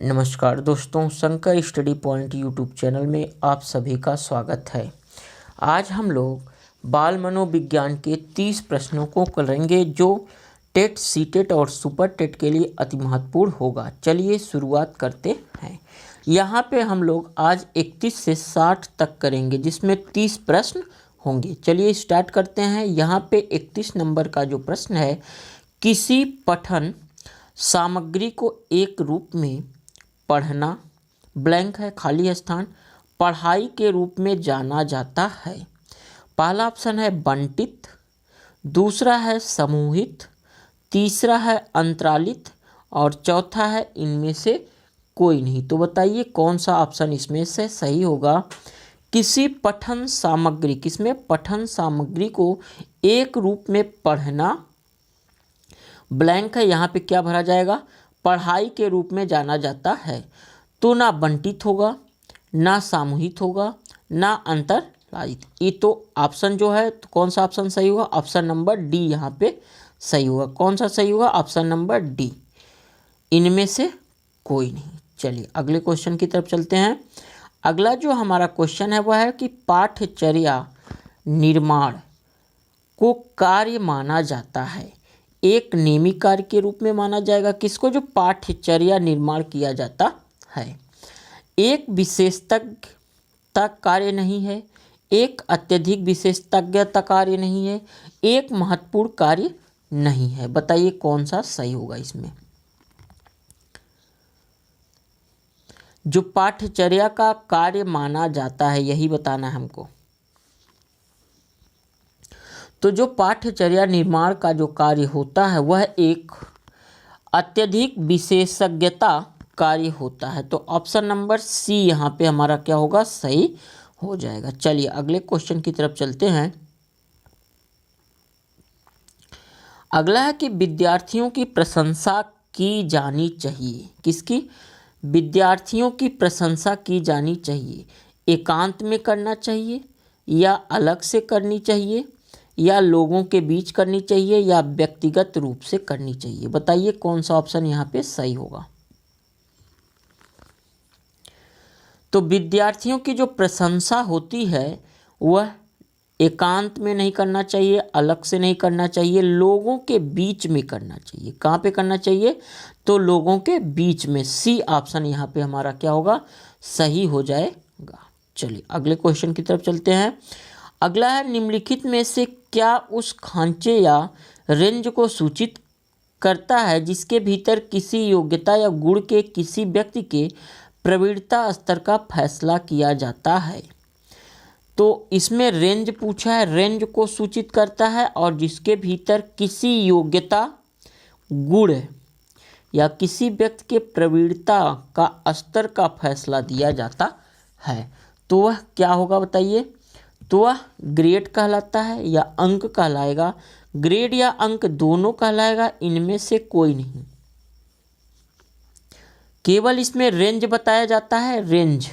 नमस्कार दोस्तों, Shankar study point YouTube channel में आप सभी का स्वागत है। आज हम लोग बाल मनोविज्ञान के 30 प्रश्नों को करेंगे जो टेट, सीटेट और सुपर टेट के लिए अति महत्वपूर्ण होगा। चलिए शुरुआत करते हैं। यहाँ पे हम लोग आज 31 से 60 तक करेंगे जिसमें 30 प्रश्न होंगे। चलिए स्टार्ट करते हैं। यहाँ पे 31 नंबर का जो प्रश्न है, किसी पठन सामग्री को एक रूप में पढ़ना ब्लैंक है, खाली स्थान, पढ़ाई के रूप में जाना जाता है। पहला ऑप्शन है बंटित, दूसरा है समूहित, तीसरा है अंतरालित और चौथा है इनमें से कोई नहीं। तो बताइए कौन सा ऑप्शन इसमें से सही होगा। किसी पठन सामग्री, किसमें पठन सामग्री को एक रूप में पढ़ना ब्लैंक है, यहाँ पे क्या भरा जाएगा, पढ़ाई के रूप में जाना जाता है। तो ना बंटित होगा, ना सामूहिक होगा, ना अंतरलालित। ये तो ऑप्शन जो है, तो कौन सा ऑप्शन सही होगा, ऑप्शन नंबर डी यहाँ पे सही होगा। कौन सा सही होगा, ऑप्शन नंबर डी, इनमें से कोई नहीं। चलिए अगले क्वेश्चन की तरफ चलते हैं। अगला जो हमारा क्वेश्चन है वह है कि पाठ्यचर्या निर्माण को कार्य माना जाता है, एक नियमित कार्य के रूप में माना जाएगा। किसको, जो पाठ्यचर्या निर्माण किया जाता है। एक विशेषज्ञता कार्य नहीं है, एक अत्यधिक विशेषज्ञता कार्य नहीं है, एक महत्वपूर्ण कार्य नहीं है। बताइए कौन सा सही होगा इसमें। जो पाठ्यचर्या का कार्य माना जाता है यही बताना है हमको। तो जो पाठ्यचर्या निर्माण का जो कार्य होता है वह एक अत्यधिक विशेषज्ञता कार्य होता है। तो ऑप्शन नंबर सी यहाँ पे हमारा क्या होगा, सही हो जाएगा। चलिए अगले क्वेश्चन की तरफ चलते हैं। अगला है कि विद्यार्थियों की प्रशंसा की जानी चाहिए। किसकी, विद्यार्थियों की प्रशंसा की जानी चाहिए। एकांत में करना चाहिए या अलग से करनी चाहिए या लोगों के बीच करनी चाहिए या व्यक्तिगत रूप से करनी चाहिए। बताइए कौन सा ऑप्शन यहाँ पे सही होगा। तो विद्यार्थियों की जो प्रशंसा होती है वह एकांत में नहीं करना चाहिए, अलग से नहीं करना चाहिए, लोगों के बीच में करना चाहिए। कहाँ पे करना चाहिए, तो लोगों के बीच में। सी ऑप्शन यहाँ पे हमारा क्या होगा, सही हो जाएगा। चलिए अगले क्वेश्चन की तरफ चलते हैं। अगला है, निम्नलिखित में से क्या उस खांचे या रेंज को सूचित करता है जिसके भीतर किसी योग्यता या गुण के किसी व्यक्ति के प्रवीणता स्तर का फैसला किया जाता है। तो इसमें रेंज पूछा है, रेंज को सूचित करता है और जिसके भीतर किसी योग्यता, गुण या किसी व्यक्ति के प्रवीणता का स्तर का फैसला दिया जाता है। तो वह क्या होगा बताइए। तो वह ग्रेड कहलाता है या अंक कहलाएगा। ग्रेड या अंक दोनों कहलाएगा, इनमें से कोई नहीं। केवल इसमें रेंज बताया जाता है, रेंज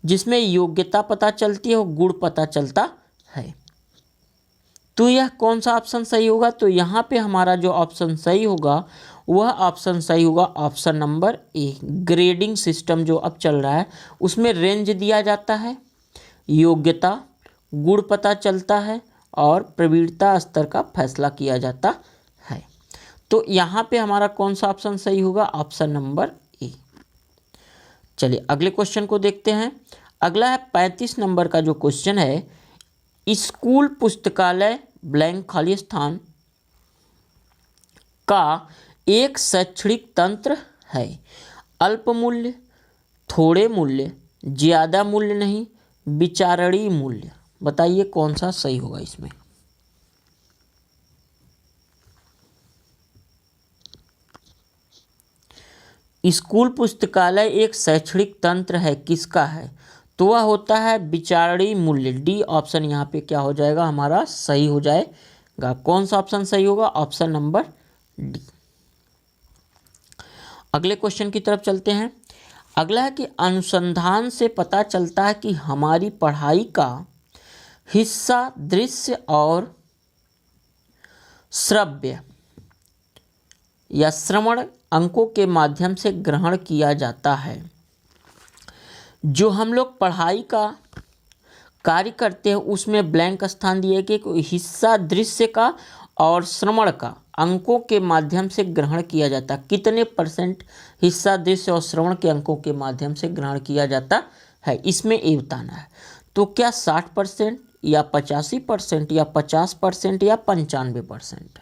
जिसमें योग्यता पता चलती है और गुण पता चलता है। तो यह कौन सा ऑप्शन सही होगा, तो यहाँ पे हमारा जो ऑप्शन सही होगा वह ऑप्शन सही होगा option number A. Grading system जो अब चल रहा है उसमें रेंज दिया जाता है, योग्यता, गुण पता चलता है और प्रवीणता स्तर का फैसला किया जाता है। तो यहाँ पे हमारा कौन सा ऑप्शन सही होगा, ऑप्शन नंबर ए। चलिए अगले क्वेश्चन को देखते हैं। अगला है 35 नंबर का जो क्वेश्चन है, स्कूल पुस्तकालय ब्लैंक खाली स्थान का एक शैक्षणिक तंत्र है। अल्प मूल्य, थोड़े मूल्य, ज्यादा मूल्य नहीं, विचारणीय मूल्य। बताइए कौन सा सही होगा इसमें। स्कूल पुस्तकालय एक शैक्षणिक तंत्र है, किसका है, तो वह होता है विचारणीय मूल्य। डी ऑप्शन यहाँ पे क्या हो जाएगा, हमारा सही हो जाएगा। कौन सा ऑप्शन सही होगा, ऑप्शन नंबर डी। अगले क्वेश्चन की तरफ चलते हैं। अगला है कि अनुसंधान से पता चलता है कि हमारी पढ़ाई का हिस्सा दृश्य और श्रव्य या श्रवण अंकों के माध्यम से ग्रहण किया जाता है। जो हम लोग पढ़ाई का कार्य करते हैं उसमें ब्लैंक स्थान दिए कि हिस्सा दृश्य का और श्रवण का अंकों के माध्यम से ग्रहण किया जाता है। कितने % हिस्सा दृश्य और श्रवण के अंकों के माध्यम से ग्रहण किया जाता है, इसमें ये बताना है। तो क्या 60% या 85% या 50% या 95%?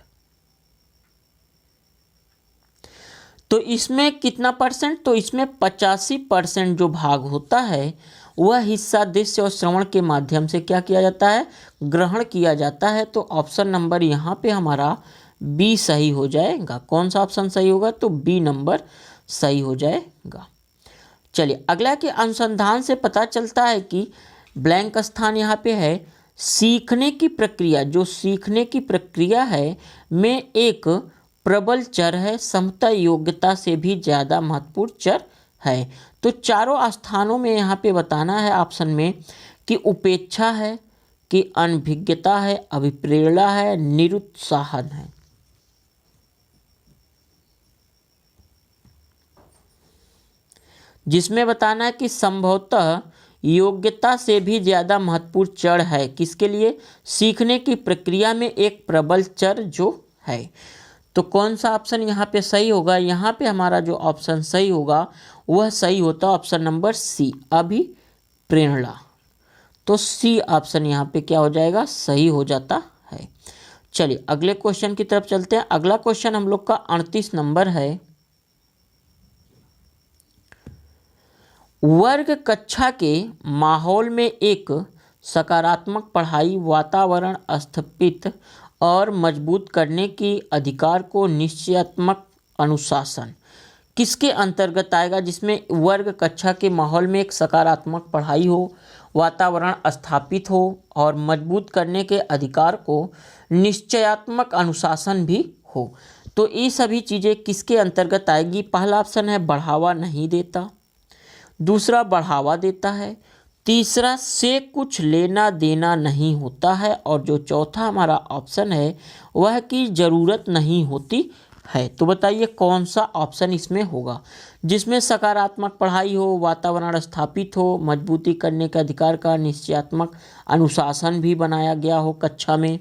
तो इसमें कितना %? तो इसमें 85% जो भाग होता है वह हिस्सा दृश्य और श्रवण के माध्यम से क्या किया जाता है, ग्रहण किया जाता है। तो ऑप्शन नंबर यहाँ पे हमारा बी सही हो जाएगा। कौन सा ऑप्शन सही होगा? तो बी नंबर सही हो जाएगा। चलिए अगला के अनुसंधान से पता चलता है कि ब्लैंक स्थान यहाँ पे है सीखने की प्रक्रिया। जो सीखने की प्रक्रिया है में एक प्रबल चर है, समता योग्यता से भी ज़्यादा महत्वपूर्ण चर है। तो चारों स्थानों में यहाँ पे बताना है ऑप्शन में कि उपेक्षा है, कि अनभिज्ञता है, अभिप्रेरणा है, निरुत्साहन है। जिसमें बताना है कि संभवतः योग्यता से भी ज़्यादा महत्वपूर्ण चर है। किसके लिए? सीखने की प्रक्रिया में एक प्रबल चर जो है। तो कौन सा ऑप्शन यहाँ पे सही होगा? यहाँ पे हमारा जो ऑप्शन सही होगा वह सही होता है ऑप्शन नंबर सी, अभिप्रेरणा। तो सी ऑप्शन यहाँ पे क्या हो जाएगा? सही हो जाता है। चलिए अगले क्वेश्चन की तरफ चलते हैं। अगला क्वेश्चन हम लोग का 38 नंबर है। वर्ग कक्षा के माहौल में एक सकारात्मक पढ़ाई वातावरण स्थापित और मजबूत करने के अधिकार को निश्चयात्मक अनुशासन किसके अंतर्गत आएगा? जिसमें वर्ग कक्षा के माहौल में एक सकारात्मक पढ़ाई हो, वातावरण स्थापित हो और मजबूत करने के अधिकार को निश्चयात्मक अनुशासन भी हो। तो ये सभी चीज़ें किसके अंतर्गत आएगी? पहला ऑप्शन है बढ़ावा नहीं देता, दूसरा बढ़ावा देता है, तीसरा से कुछ लेना देना नहीं होता है, और जो चौथा हमारा ऑप्शन है वह कि ज़रूरत नहीं होती है। तो बताइए कौन सा ऑप्शन इसमें होगा? जिसमें सकारात्मक पढ़ाई हो, वातावरण स्थापित हो, मजबूती करने के अधिकार का निश्चयात्मक अनुशासन भी बनाया गया हो कक्षा में।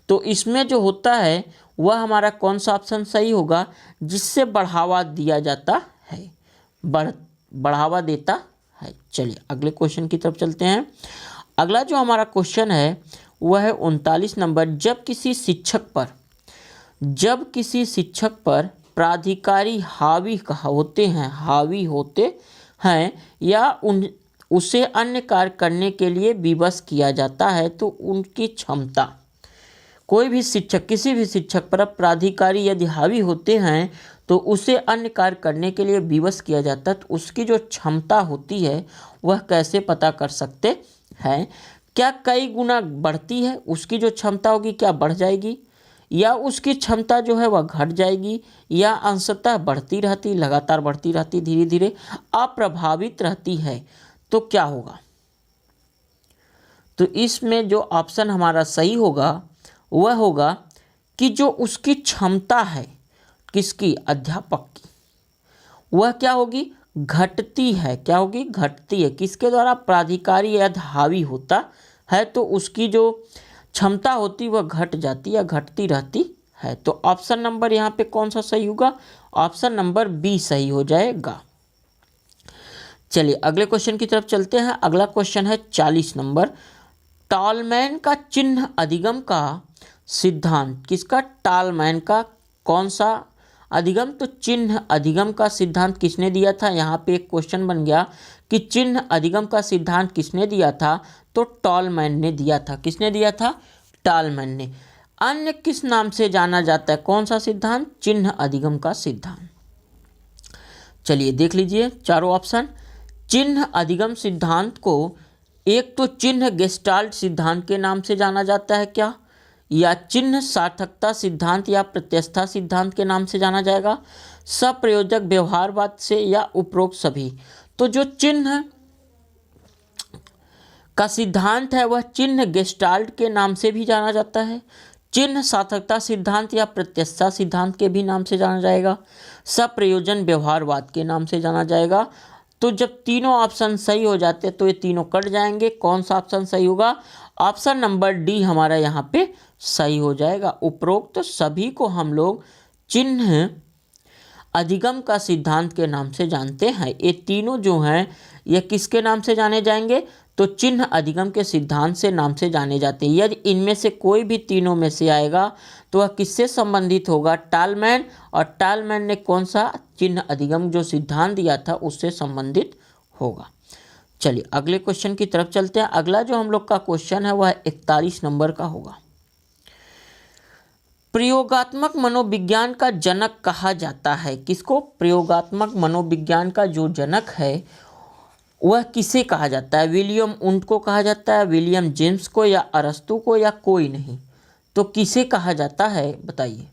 तो इसमें जो होता है वह हमारा कौन सा ऑप्शन सही होगा? जिससे बढ़ावा दिया जाता है, बढ़ावा देता है। चलिए अगले क्वेश्चन की तरफ चलते हैं। अगला जो हमारा क्वेश्चन है वह है 39 नंबर। जब किसी शिक्षक पर प्राधिकारी हावी होते हैं या उसे अन्य कार्य करने के लिए विवश किया जाता है तो उनकी क्षमता, कोई भी शिक्षक किसी भी शिक्षक पर प्राधिकारी यदि हावी होते हैं तो उसे अन्य कार्य करने के लिए विवश किया जाता है, तो उसकी जो क्षमता होती है वह कैसे पता कर सकते हैं? क्या कई गुना बढ़ती है? उसकी जो क्षमता होगी क्या बढ़ जाएगी, या उसकी क्षमता जो है वह घट जाएगी, या अंशतः बढ़ती रहती, लगातार बढ़ती रहती, धीरे धीरे अप्रभावित रहती है? तो क्या होगा? तो इसमें जो ऑप्शन हमारा सही होगा वह होगा कि जो उसकी क्षमता है किसकी? अध्यापक की, वह क्या होगी? घटती है। क्या होगी? घटती है। किसके द्वारा? प्राधिकारी यदि हावी होता है तो उसकी जो क्षमता होती वह घट जाती या घटती रहती है। तो ऑप्शन नंबर यहाँ पे कौन सा सही होगा? ऑप्शन नंबर बी सही हो जाएगा। चलिए अगले क्वेश्चन की तरफ चलते हैं। अगला क्वेश्चन है 40 नंबर। टॉलमैन का चिन्ह अधिगम का सिद्धांत किसका? टॉलमैन का कौन सा अधिगम? तो चिन्ह अधिगम का सिद्धांत किसने दिया था? यहाँ पे एक क्वेश्चन बन गया कि चिन्ह अधिगम का सिद्धांत किसने दिया था? तो टॉलमैन ने दिया था। किसने दिया था? टॉलमैन ने। अन्य किस नाम से जाना जाता है? कौन सा सिद्धांत? चिन्ह अधिगम का सिद्धांत। चलिए देख लीजिए चारों ऑप्शन। चिन्ह अधिगम सिद्धांत को एक तो चिन्ह गेस्टाल्ट सिद्धांत के नाम से जाना जाता है क्या, या चिन्ह सार्थकता सिद्धांत या प्रत्यक्षता सिद्धांत के नाम से जाना जाएगा, सप्रयोजक व्यवहारवाद से, या उपरोक्त सभी? तो जो चिन्ह का सिद्धांत है वह चिन्ह गेस्टाल्ट के नाम से भी जाना जाता है, चिन्ह सार्थकता सिद्धांत या प्रत्यक्षता सिद्धांत के भी नाम से जाना जाएगा, सप्रयोजन व्यवहारवाद के नाम से जाना जाएगा। तो जब तीनों ऑप्शन सही हो जाते हैं तो ये तीनों कट जाएंगे। कौन सा ऑप्शन सही होगा? ऑप्शन नंबर डी हमारा यहाँ पे सही हो जाएगा। उपरोक्त सभी को हम लोग चिन्ह अधिगम का सिद्धांत के नाम से जानते हैं। ये तीनों जो हैं ये किसके नाम से जाने जाएंगे? तो चिन्ह अधिगम के सिद्धांत से नाम से जाने जाते हैं। यदि इनमें से कोई भी तीनों में से आएगा तो वह किससे संबंधित होगा? टालमैन। और टालमैन ने कौन सा चिन्ह अधिगम जो सिद्धांत दिया था उससे संबंधित होगा। चलिए अगले क्वेश्चन की तरफ चलते हैं। अगला जो हम लोग का क्वेश्चन है वह 41 नंबर का होगा। प्रयोगात्मक मनोविज्ञान का जनक कहा जाता है किसको? प्रयोगात्मक मनोविज्ञान का जो जनक है वह किसे कहा जाता है? विलियम उंट को कहा जाता है, विलियम जेम्स को, या अरस्तु को, या कोई नहीं? तो किसे कहा जाता है बताइए।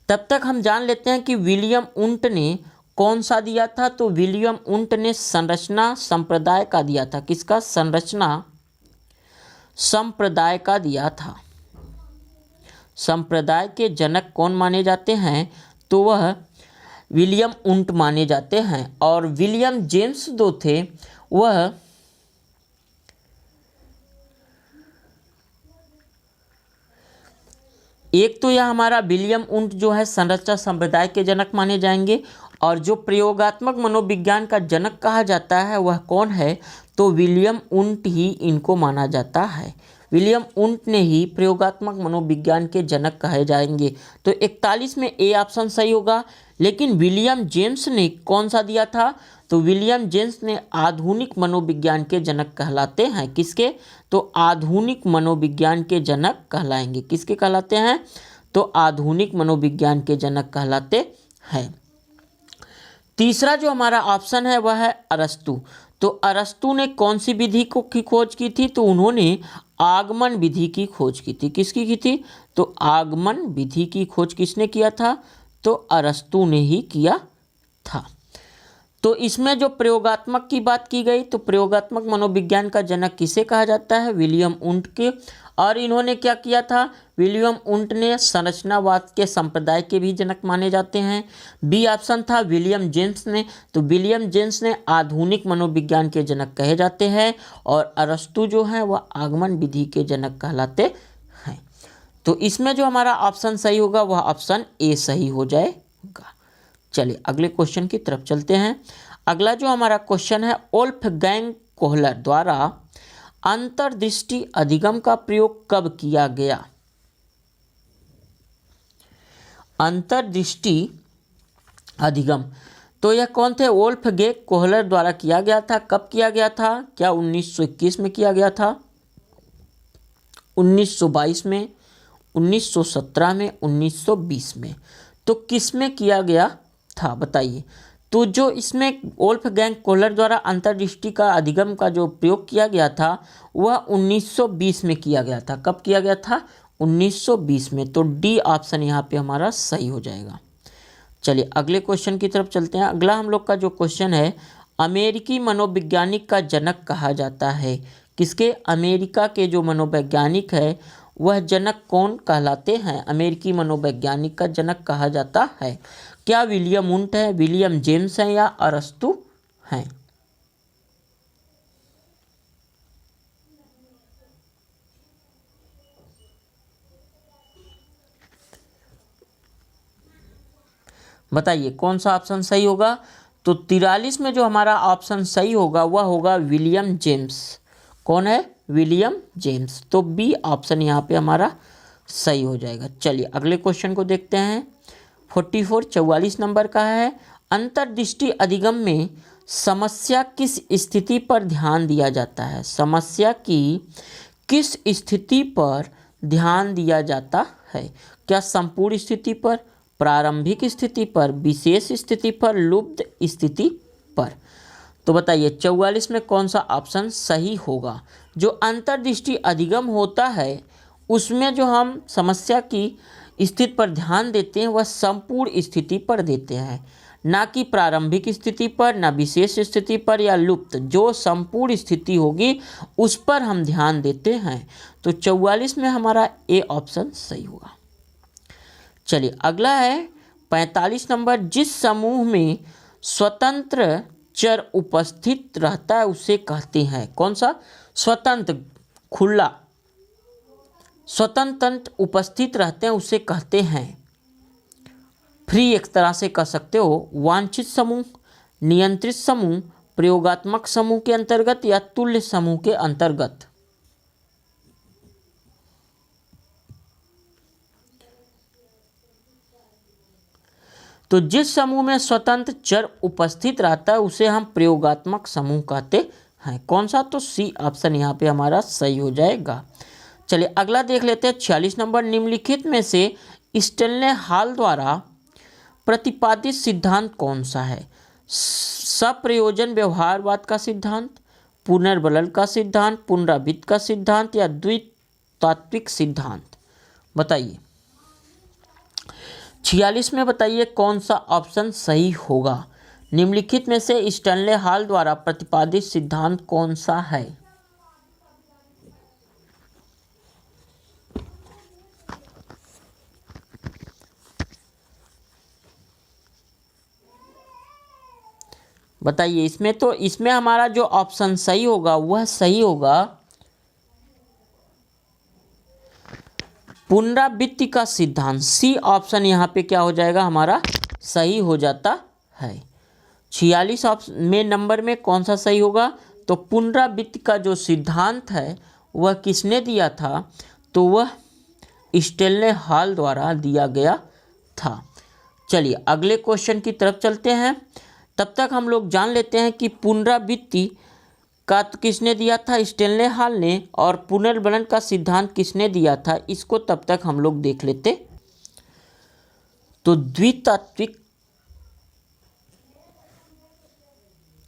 तब तक हम जान लेते हैं कि विलियम उंट ने कौन सा दिया था। तो विलियम उंट ने संरचना संप्रदाय का दिया था। किसका? संरचना संप्रदाय का दिया था। संप्रदाय के जनक कौन माने जाते हैं? तो वह विलियम उंट माने जाते हैं। और विलियम जेम्स जो थे वह एक तो यह हमारा विलियम उंट जो है संरचना संप्रदाय के जनक माने जाएंगे। और जो प्रयोगात्मक मनोविज्ञान का जनक कहा जाता है वह कौन है? तो विलियम उंट ही इनको माना जाता है। विलियम उंट ने ही प्रयोगात्मक मनोविज्ञान के जनक कहे जाएंगे। तो 41 में ए ऑप्शन सही होगा। लेकिन विलियम जेम्स ने कौन सा दिया था? तो विलियम जेम्स ने आधुनिक मनोविज्ञान के जनक कहलाते हैं। किसके? तो आधुनिक मनोविज्ञान के जनक कहलाएंगे। किसके कहलाते हैं? तो आधुनिक मनोविज्ञान के जनक कहलाते हैं। तीसरा जो हमारा ऑप्शन है वह है अरस्तु। तो अरस्तु ने कौन सी विधि की खोज की थी? तो उन्होंने आगमन विधि की खोज की थी। किसकी की थी? तो आगमन विधि की खोज किसने किया था? तो अरस्तु ने ही किया था। तो इसमें जो प्रयोगात्मक की बात की गई तो प्रयोगात्मक मनोविज्ञान का जनक किसे कहा जाता है? विलियम उंट के। और इन्होंने क्या किया था? विलियम उंट ने संरचनावाद के संप्रदाय के भी जनक माने जाते हैं। बी ऑप्शन था विलियम जेम्स ने। तो विलियम जेम्स ने आधुनिक मनोविज्ञान के जनक कहे जाते हैं। और अरस्तु जो है वह आगमन विधि के जनक कहलाते हैं। तो इसमें जो हमारा ऑप्शन सही होगा वह ऑप्शन ए सही हो जाएगा। चलिए अगले क्वेश्चन की तरफ चलते हैं। अगला जो हमारा क्वेश्चन है, वोल्फगैंग कोहलर द्वारा अंतर्दृष्टि अधिगम का प्रयोग कब किया गया? अंतर्दृष्टि अधिगम तो यह कौन थे? वोल्फगैंग कोहलर द्वारा किया गया था। कब किया गया था? क्या 1921 में किया गया था, 1922 में, 1917 में, 1920 में? तो किस में किया गया था बताइए। तो जो इसमें वोल्फगैंग कोहलर द्वारा अंतर्दृष्टि का अधिगम का जो प्रयोग किया गया था वह 1920 में किया गया था। कब किया गया था? 1920 में। तो डी ऑप्शन यहाँ पे हमारा सही हो जाएगा। चलिए अगले क्वेश्चन की तरफ चलते हैं। अगला हम लोग का जो क्वेश्चन है, अमेरिकी मनोवैज्ञानिक का जनक कहा जाता है किसके? अमेरिका के जो मनोवैज्ञानिक है वह जनक कौन कहलाते हैं? अमेरिकी मनोवैज्ञानिक का जनक कहा जाता है। क्या विलियम उंट है, विलियम जेम्स है, या अरस्तु हैं? बताइए कौन सा ऑप्शन सही होगा। तो 43 में जो हमारा ऑप्शन सही होगा वह होगा विलियम जेम्स। कौन है? William James. तो बी ऑप्शन यहाँ पे हमारा सही हो जाएगा। चलिए अगले क्वेश्चन को देखते हैं। 44 नंबर का है, अंतर्दृष्टि अधिगम में समस्या किस स्थिति पर ध्यान दिया जाता है? समस्या की किस स्थिति पर ध्यान दिया जाता है? क्या संपूर्ण स्थिति पर, प्रारंभिक स्थिति पर, विशेष स्थिति पर, लुप्त स्थिति पर? तो बताइए 44 में कौन सा ऑप्शन सही होगा। जो अंतर्दृष्टि अधिगम होता है उसमें जो हम समस्या की स्थिति पर ध्यान देते हैं वह संपूर्ण स्थिति पर देते हैं, ना कि प्रारंभिक स्थिति पर, ना विशेष स्थिति पर या लुप्त। जो संपूर्ण स्थिति होगी उस पर हम ध्यान देते हैं। तो 44 में हमारा ए ऑप्शन सही होगा। चलिए अगला है 45 नंबर, जिस समूह में स्वतंत्र चर उपस्थित रहता है उसे कहते हैं, कौन सा? स्वतंत्र, खुला, स्वतंत्र उपस्थित रहते हैं उसे कहते हैं फ्री, एक तरह से कह सकते हो। वांछित समूह, नियंत्रित समूह, प्रयोगात्मक समूह के अंतर्गत या तुल्य समूह के अंतर्गत। तो जिस समूह में स्वतंत्र चर उपस्थित रहता है उसे हम प्रयोगात्मक समूह कहते हैं, कौन सा? तो सी ऑप्शन यहाँ पे हमारा सही हो जाएगा। चलिए अगला देख लेते हैं 46 नंबर, निम्नलिखित में से स्टेनले हॉल द्वारा प्रतिपादित सिद्धांत कौन सा है? सप्रयोजन व्यवहारवाद का सिद्धांत, पुनर्बलन का सिद्धांत, पुनरावृत्ति का सिद्धांत या द्वितात्विक सिद्धांत? बताइए 46 में बताइए कौन सा ऑप्शन सही होगा। निम्नलिखित में से स्टेनले हॉल द्वारा प्रतिपादित सिद्धांत कौन सा है? बताइए इसमें हमारा जो ऑप्शन सही होगा वह सही होगा पुनरावृत्ति का सिद्धांत। सी ऑप्शन यहाँ पे क्या हो जाएगा हमारा सही हो जाता है। 46 ऑप्शन में नंबर में कौन सा सही होगा? तो पुनरावृत्ति का जो सिद्धांत है वह किसने दिया था? तो वह स्टेनले हॉल द्वारा दिया गया था। चलिए अगले क्वेश्चन की तरफ चलते हैं। तब तक हम लोग जान लेते हैं कि पुनरावृत्ति का तो किसने दिया था? स्टेनले हॉल ने। और पुनर्बलन का सिद्धांत किसने दिया था? इसको तब तक हम लोग देख लेते। तो द्वितात्विक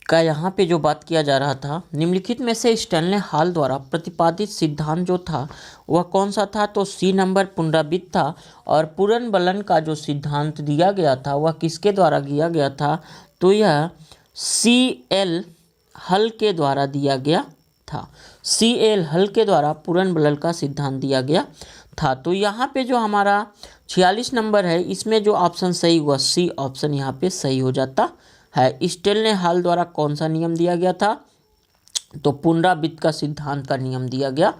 का यहाँ पे जो बात किया जा रहा था, निम्नलिखित में से स्टेनले हॉल द्वारा प्रतिपादित सिद्धांत जो था वह कौन सा था? तो सी नंबर पुनरावृत्ति था। और पुनर्बलन का जो सिद्धांत दिया गया था वह किसके द्वारा दिया गया था? तो यह C.L. हल के द्वारा दिया गया था। C.L. हल के द्वारा पुनर्बलन का सिद्धांत दिया गया था। तो यहाँ पे जो हमारा 46 नंबर है इसमें जो ऑप्शन सही हुआ सी ऑप्शन यहाँ पे सही हो जाता है। स्टेनले हॉल द्वारा कौन सा नियम दिया गया था? तो पुनरावृत्ति का सिद्धांत का नियम दिया गया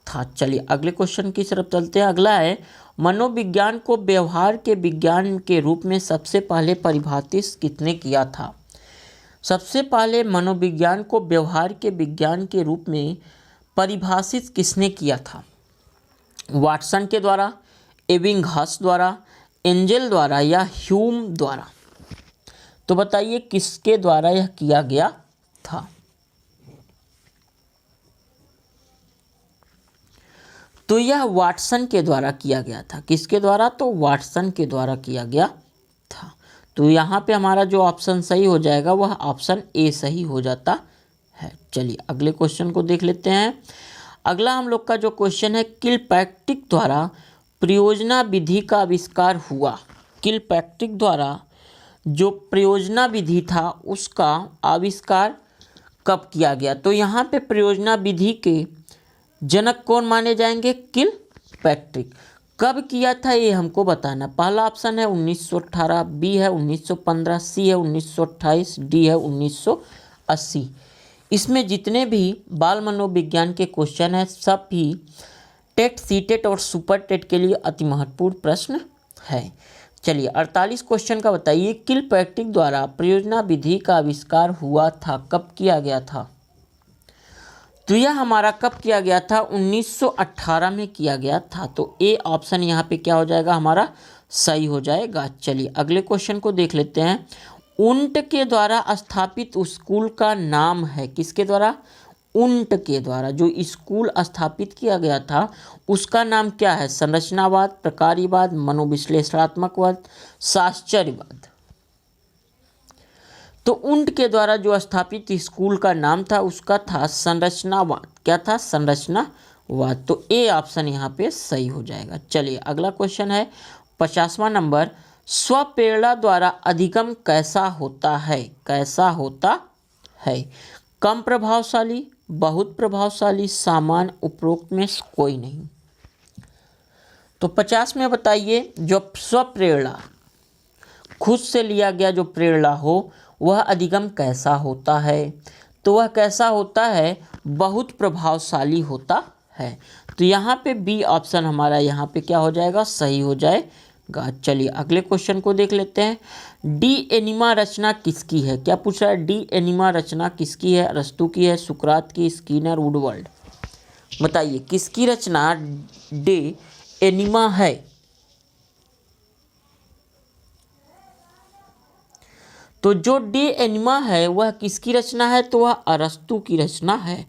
था। चलिए अगले क्वेश्चन की तरफ चलते हैं। अगला है, मनोविज्ञान को व्यवहार के विज्ञान के रूप में सबसे पहले परिभाषित किसने किया था? सबसे पहले मनोविज्ञान को व्यवहार के विज्ञान के रूप में परिभाषित किसने किया था? वाटसन के द्वारा, एबिंगहॉस द्वारा, एंजेल द्वारा या ह्यूम द्वारा? तो बताइए किसके द्वारा यह किया गया था? तो यह वाटसन के द्वारा किया गया था। किसके द्वारा? तो वाटसन के द्वारा किया गया था। तो यहाँ पे हमारा जो ऑप्शन सही हो जाएगा वह ऑप्शन ए सही हो जाता है। चलिए अगले क्वेश्चन को देख लेते हैं। अगला हम लोग का जो क्वेश्चन है, किलपैट्रिक द्वारा प्रयोजना विधि का आविष्कार हुआ। किलपैट्रिक द्वारा जो प्रयोजना विधि था उसका आविष्कार कब किया गया? तो यहाँ पे प्रयोजना विधि के जनक कौन माने जाएंगे? किलपैट्रिक। कब किया था ये हमको बताना। पहला ऑप्शन है 1918, बी है 1915, सी है 1928, डी है 1980। इसमें जितने भी बाल मनोविज्ञान के क्वेश्चन हैं सब भी टेट, सीटेट और सुपर टेट के लिए अति महत्वपूर्ण प्रश्न है। चलिए 48 क्वेश्चन का बताइए, किलपैट्रिक द्वारा प्रयोजना विधि का आविष्कार हुआ था, कब किया गया था? तो यह हमारा कब किया गया था? 1918 में किया गया था। तो ए ऑप्शन यहाँ पे क्या हो जाएगा हमारा सही हो जाएगा। चलिए अगले क्वेश्चन को देख लेते हैं। उंट के द्वारा स्थापित स्कूल का नाम है, किसके द्वारा? उंट के द्वारा जो स्कूल स्थापित किया गया था उसका नाम क्या है? संरचनावाद, प्रकार्यवाद, मनोविश्लेषणात्मकवाद, साश्चर्यवाद। तो उंट के द्वारा जो स्थापित स्कूल का नाम था उसका था संरचनावाद। क्या था? संरचनावाद। तो ए ऑप्शन यहाँ पे सही हो जाएगा। चलिए अगला क्वेश्चन है 50वां नंबर, स्वप्रेरणा द्वारा अधिगम कैसा होता है? कैसा होता है? कम प्रभावशाली, बहुत प्रभावशाली, सामान्य, उपरोक्त में कोई नहीं। तो 50 में बताइए, जो स्वप्रेरणा, खुद से लिया गया जो प्रेरणा हो वह अधिगम कैसा होता है? तो वह कैसा होता है? बहुत प्रभावशाली होता है। तो यहाँ पे बी ऑप्शन हमारा यहाँ पे क्या हो जाएगा? सही हो जाएगा। चलिए अगले क्वेश्चन को देख लेते हैं। डी एनिमा रचना किसकी है? क्या पूछ रहा है? डी एनिमा रचना किसकी है? अरस्तु की है, सुकरात की, स्किनर, वुडवर्ड? बताइए किसकी रचना डे एनिमा है? तो जो डे एनिमा है वह किसकी रचना है? तो वह अरस्तु की रचना है।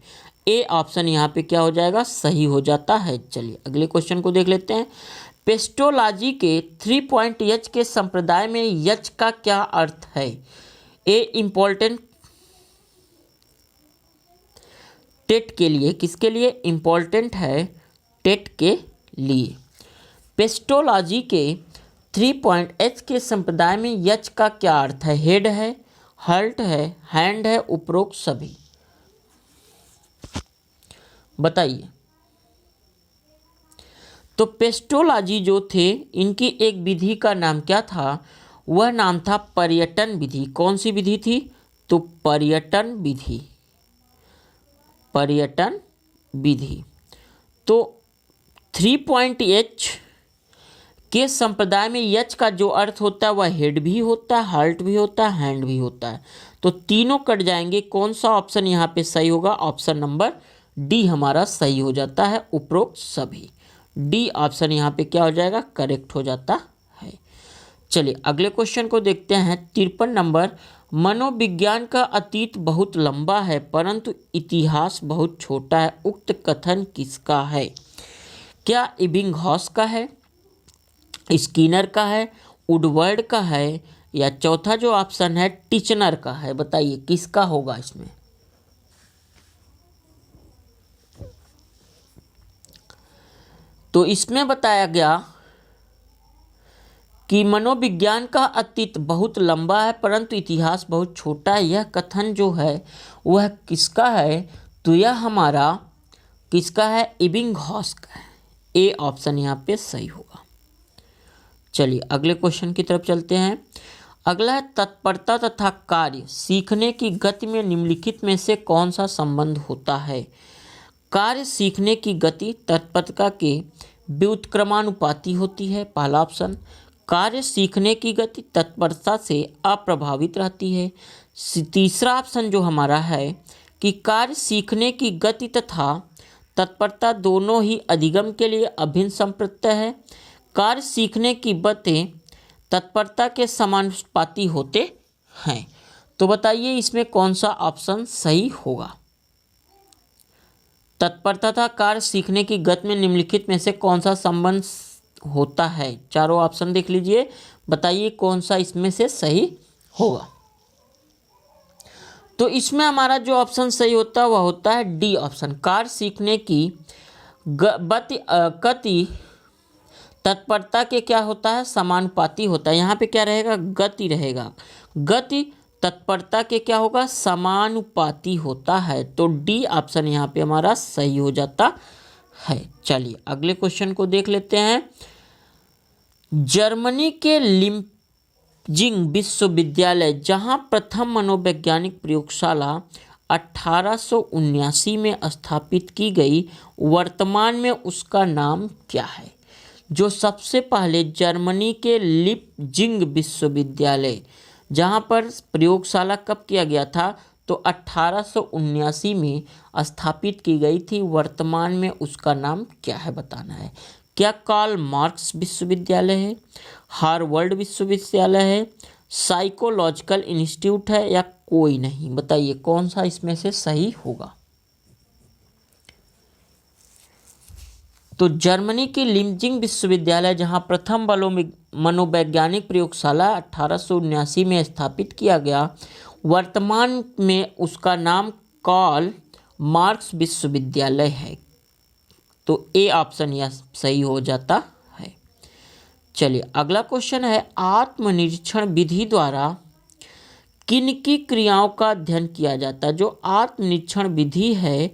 ए ऑप्शन यहाँ पे क्या हो जाएगा? सही हो जाता है। चलिए अगले क्वेश्चन को देख लेते हैं। पेस्टोलॉजी के 3 पॉइंट यच के संप्रदाय में यच का क्या अर्थ है? ए इम्पोर्टेंट, टेट के लिए, किसके लिए इम्पोर्टेंट है? टेट के लिए। पेस्टोलॉजी के 3 पॉइंट एच के संप्रदाय में यच का क्या अर्थ है? हेड है, हर्ट है, हैंड है, उपरोक्त सभी? बताइए। तो पेस्टोलॉजी जो थे इनकी एक विधि का नाम क्या था? वह नाम था पर्यटन विधि। कौन सी विधि थी? तो पर्यटन विधि, पर्यटन विधि। तो 3 पॉइंट एच के संप्रदाय में यच का जो अर्थ होता है वह हेड भी होता है, हार्ट भी होता है, हैंड भी होता है। तो तीनों कट जाएंगे। कौन सा ऑप्शन यहाँ पे सही होगा? ऑप्शन नंबर डी हमारा सही हो जाता है, उपरोक्त सभी। डी ऑप्शन यहाँ पे क्या हो जाएगा? करेक्ट हो जाता है। चलिए अगले क्वेश्चन को देखते हैं। 53 नंबर। मनोविज्ञान का अतीत बहुत लंबा है परंतु इतिहास बहुत छोटा है, उक्त कथन किसका है? क्या इबिंगहॉस का है, स्किनर का है, वुडवर्ड का है, या चौथा जो ऑप्शन है टिचनर का है? बताइए किसका होगा इसमें? तो इसमें बताया गया कि मनोविज्ञान का अतीत बहुत लंबा है परंतु इतिहास बहुत छोटा है। यह कथन जो है वह किसका है? तो यह हमारा किसका है? इबिंगहॉस का है। ए ऑप्शन यहाँ पे सही होगा। चलिए अगले क्वेश्चन की तरफ चलते हैं। अगला है तत्परता तथा कार्य सीखने की गति में निम्नलिखित में से कौन सा संबंध होता है? कार्य सीखने की गति तत्परता के व्युत्क्रमानुपाती होती है, पहला ऑप्शन। कार्य सीखने की गति तत्परता से अप्रभावित रहती है। तीसरा ऑप्शन जो हमारा है कि कार्य सीखने की गति तथा तत्परता दोनों ही अधिगम के लिए अभिन्न संप्रत्यय है। कार्य सीखने की गति तत्परता के समानुपाती होते हैं। तो बताइए इसमें कौन सा ऑप्शन सही होगा? तत्परता तथा कार्य सीखने की गति में निम्नलिखित में से कौन सा संबंध होता है? चारों ऑप्शन देख लीजिए, बताइए कौन सा इसमें से सही होगा। तो इसमें हमारा जो ऑप्शन सही होता है वह होता है डी ऑप्शन। कार्य सीखने की गति तत्परता के क्या होता है? समानुपाती होता है। यहाँ पे क्या रहेगा? गति रहेगा। गति तत्परता के क्या होगा? समानुपाती होता है। तो डी ऑप्शन यहाँ पे हमारा सही हो जाता है। चलिए अगले क्वेश्चन को देख लेते हैं। जर्मनी के लिपजिग विश्वविद्यालय जहाँ प्रथम मनोवैज्ञानिक प्रयोगशाला 1879 में स्थापित की गई, वर्तमान में उसका नाम क्या है? जो सबसे पहले जर्मनी के लिपजिग विश्वविद्यालय जहाँ पर प्रयोगशाला कब किया गया था? तो 1879 में स्थापित की गई थी। वर्तमान में उसका नाम क्या है बताना है। क्या कार्ल मार्क्स विश्वविद्यालय है, हार्वर्ड विश्वविद्यालय है, साइकोलॉजिकल इंस्टीट्यूट है, या कोई नहीं? बताइए कौन सा इसमें से सही होगा? तो जर्मनी की लिपजिग विश्वविद्यालय जहां प्रथम मनोवैज्ञानिक प्रयोगशाला 1879 में स्थापित किया गया, वर्तमान में उसका नाम कार्ल मार्क्स विश्वविद्यालय है। तो ए ऑप्शन यह सही हो जाता है। चलिए अगला क्वेश्चन है। आत्मनिरीक्षण विधि द्वारा किन की क्रियाओं का अध्ययन किया जाता है? जो आत्मनिरीक्षण विधि है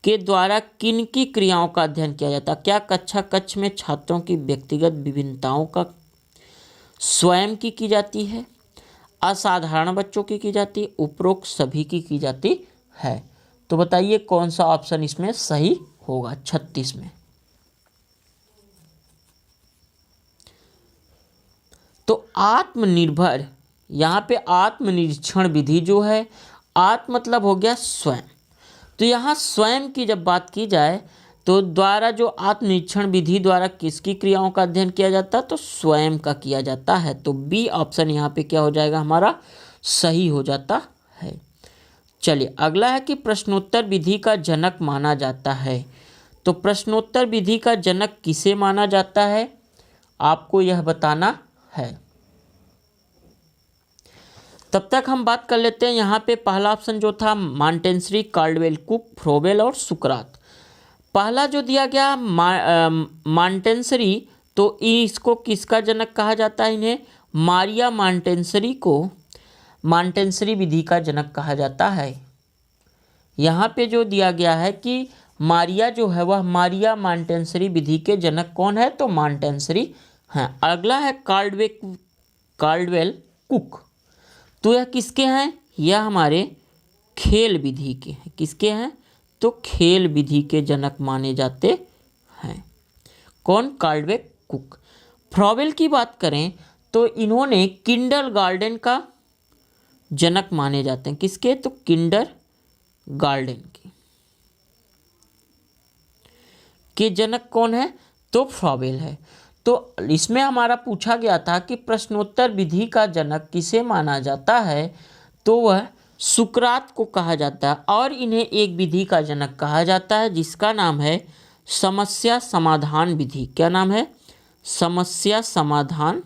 के द्वारा किन की क्रियाओं का अध्ययन किया जाता है? क्या कक्षा कक्ष में छात्रों की व्यक्तिगत विभिन्नताओं का स्वयं की जाती है, असाधारण बच्चों की जाती है, उपरोक्त सभी की जाती है? तो बताइए कौन सा ऑप्शन इसमें सही होगा 36 में। तो आत्मनिर्भर, यहाँ पे आत्मनिरीक्षण विधि जो है, आत्म मतलब हो गया स्वयं, तो यहाँ स्वयं की जब बात की जाए तो द्वारा जो आत्मनिरीक्षण विधि द्वारा किसकी क्रियाओं का अध्ययन किया जाता है? तो स्वयं का किया जाता है। तो बी ऑप्शन यहाँ पे क्या हो जाएगा हमारा? सही हो जाता है। चलिए अगला है कि प्रश्नोत्तर विधि का जनक माना जाता है। तो प्रश्नोत्तर विधि का जनक किसे माना जाता है, आपको यह बताना है। तब तक हम बात कर लेते हैं यहाँ पे पहला ऑप्शन जो था मॉन्टेसरी, काल्डवेल, कुक, फ्रोबेल और सुकरात। पहला जो दिया गया मॉन्टेसरी, तो इसको किसका जनक कहा जाता है? इन्हें मारिया मॉन्टेसरी को मॉन्टेसरी विधि का जनक कहा जाता है। यहाँ पे जो दिया गया है कि मारिया जो है वह मारिया मॉन्टेसरी विधि के जनक कौन है? तो मॉन्टेसरी हैं। अगला है काल्डवेल कुक, तो यह किसके हैं? यह हमारे खेल विधि के हैं। किसके हैं? तो खेल विधि के जनक माने जाते हैं। कौन? काल्डवेल कुक। फ्रोबेल की बात करें तो इन्होंने किंडरगार्टन का जनक माने जाते हैं। किसके? तो किंडरगार्टन के जनक कौन है? तो फ्रोबेल है। तो इसमें हमारा पूछा गया था कि प्रश्नोत्तर विधि का जनक किसे माना जाता है? तो वह सुकरात को कहा जाता है। और इन्हें एक विधि का जनक कहा जाता है जिसका नाम है समस्या समाधान विधि। क्या नाम है? समस्या समाधान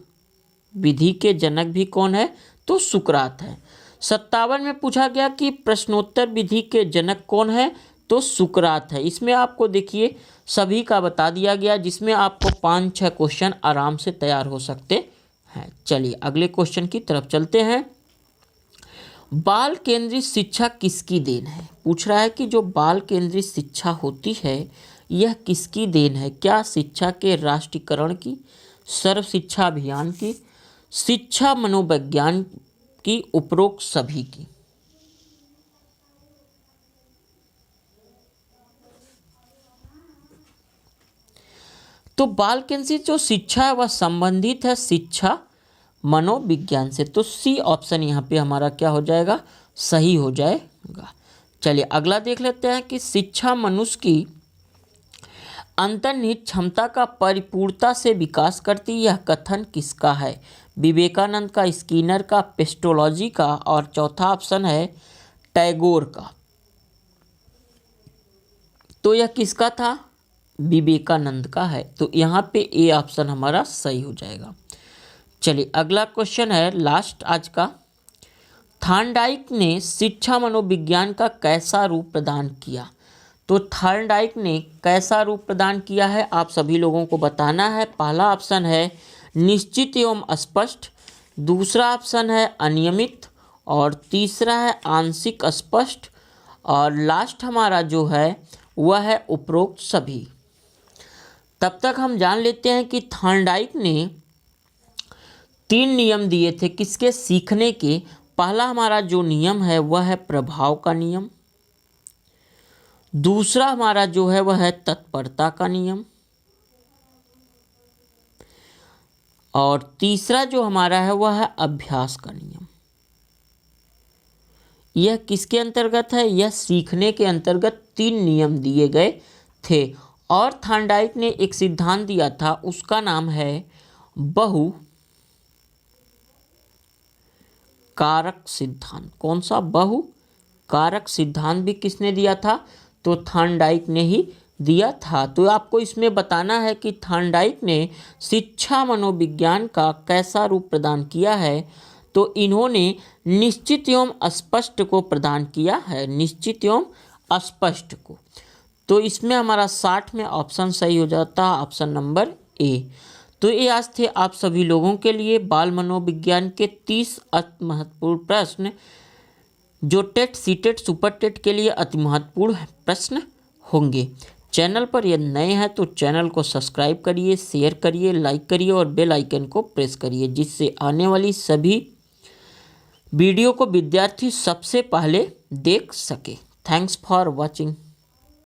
विधि के जनक भी कौन है? तो सुकरात है। 57 में पूछा गया कि प्रश्नोत्तर विधि के जनक कौन है? तो सुकरात है। इसमें आपको देखिए सभी का बता दिया गया, जिसमें आपको 5-6 क्वेश्चन आराम से तैयार हो सकते हैं। चलिए अगले क्वेश्चन की तरफ चलते हैं। बाल केंद्रित शिक्षा किसकी देन है? पूछ रहा है कि जो बाल केंद्रित शिक्षा होती है यह किसकी देन है? क्या शिक्षा के राष्ट्रीयकरण की, सर्व शिक्षा अभियान की, शिक्षा मनोविज्ञान की, उपरोक्त सभी की? तो बाल केंद्रित जो शिक्षा है वह संबंधित है शिक्षा मनोविज्ञान से। तो सी ऑप्शन यहाँ पे हमारा क्या हो जाएगा? सही हो जाएगा। चलिए अगला देख लेते हैं कि शिक्षा मनुष्य की अंतर्निहित क्षमता का परिपूर्णता से विकास करती, यह कथन किसका है? विवेकानंद का, स्किनर का, पेस्टोलॉजी का, और चौथा ऑप्शन है टैगोर का। तो यह किसका था? विवेकानंद का है। तो यहाँ पे ए ऑप्शन हमारा सही हो जाएगा। चलिए अगला क्वेश्चन है लास्ट आज का। थॉर्नडाइक ने शिक्षा मनोविज्ञान का कैसा रूप प्रदान किया? तो थॉर्नडाइक ने कैसा रूप प्रदान किया है आप सभी लोगों को बताना है। पहला ऑप्शन है निश्चित एवं स्पष्ट, दूसरा ऑप्शन है अनियमित, और तीसरा है आंशिक स्पष्ट, और लास्ट हमारा जो है वह है उपरोक्त सभी। तब तक हम जान लेते हैं कि थॉर्नडाइक ने 3 नियम दिए थे किसके? सीखने के। पहला हमारा जो नियम है वह है प्रभाव का नियम, दूसरा हमारा जो है वह है तत्परता का नियम, और तीसरा जो हमारा है वह है अभ्यास का नियम। यह किसके अंतर्गत है? यह सीखने के अंतर्गत 3 नियम दिए गए थे। और थॉर्नडाइक ने एक सिद्धांत दिया था, उसका नाम है बहु कारक सिद्धांत। कौन सा? बहु कारक सिद्धांत भी किसने दिया था? तो थॉर्नडाइक ने ही दिया था। तो आपको इसमें बताना है कि थॉर्नडाइक ने शिक्षा मनोविज्ञान का कैसा रूप प्रदान किया है। तो इन्होंने निश्चित एवं स्पष्ट को प्रदान किया है, निश्चित एवं स्पष्ट को। तो इसमें हमारा 60 में ऑप्शन सही हो जाता है, ऑप्शन नंबर ए। तो ये आज थे आप सभी लोगों के लिए बाल मनोविज्ञान के 30 अति महत्वपूर्ण प्रश्न, जो टेट, सीटेट, सुपर टेट के लिए अति महत्वपूर्ण प्रश्न होंगे। चैनल पर यदि नए हैं तो चैनल को सब्सक्राइब करिए, शेयर करिए, लाइक करिए और बेल आइकन को प्रेस करिए, जिससे आने वाली सभी वीडियो को विद्यार्थी सबसे पहले देख सके। Thanks for watching.